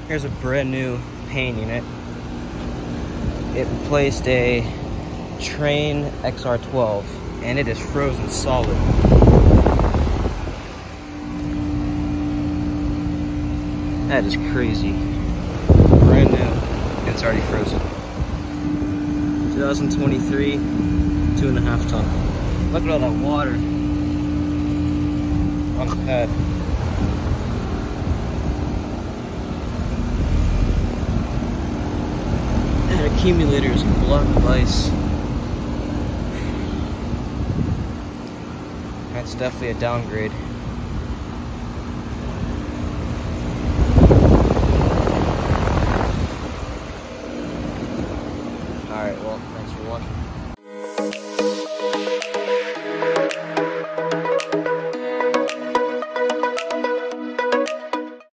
Here's a brand new Payne unit. It replaced a Trane XR12 and it is frozen solid. That is crazy. Brand new, and it's already frozen. 2023, 2.5 ton. Look at all that water on the pad. That accumulator is a block of ice. That's definitely a downgrade.